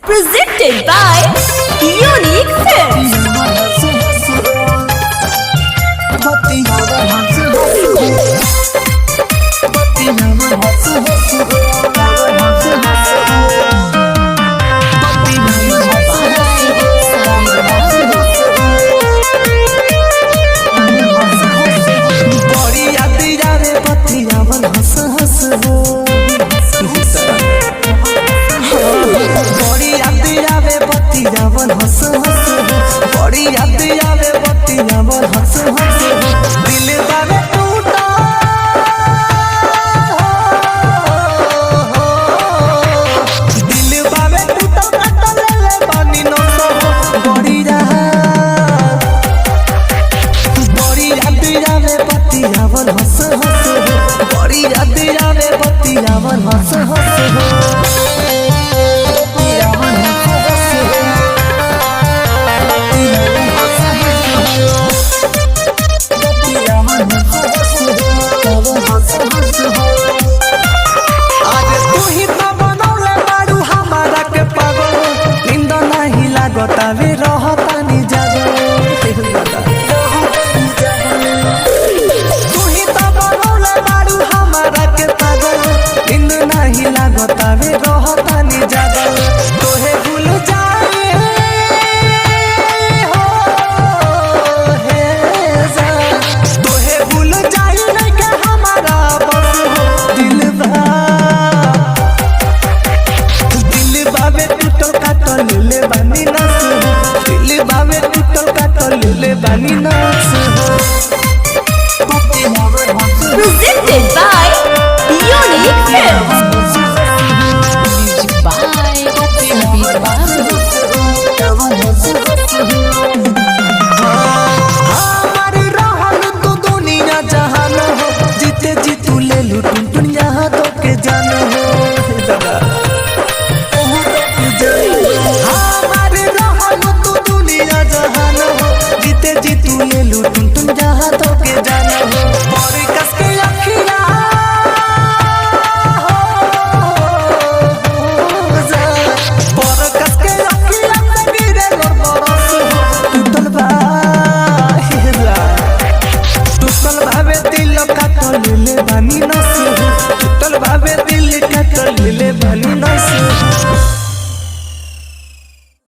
Presented by Unique Films. हंस हंस बड़ी याद आवे बतियावन हंस हंस दिल बावे टूटा दिल बावे टूटा काटा ले ले पानी न सब बड़ी याद आवे बतियावन हंस हंस बड़ी याद आवे बतियावन हंस हंस बतावे रहतानी जागो तू ही तो बनौले बारू हमारा के पागल नींद नहीं लागतावे रहतानी जागो तोहे भूल जाए हो हे जा तोहे भूल जाए नहीं के हमारा बस हो दिल बावे टूटल काटल ले बानी ना बावे टूटल काटल ले बानी नाच Presented by Unique Films. Music by Sabir Babu. हमार रहल तो दुनिया जहान हो जीते जीतू ले लू टुन टुन यहाँ तो के जान हो हमार रहल तो दुनिया जहान हो जीते जीतू ले लू टुन टुन जहाँ तो के जान हो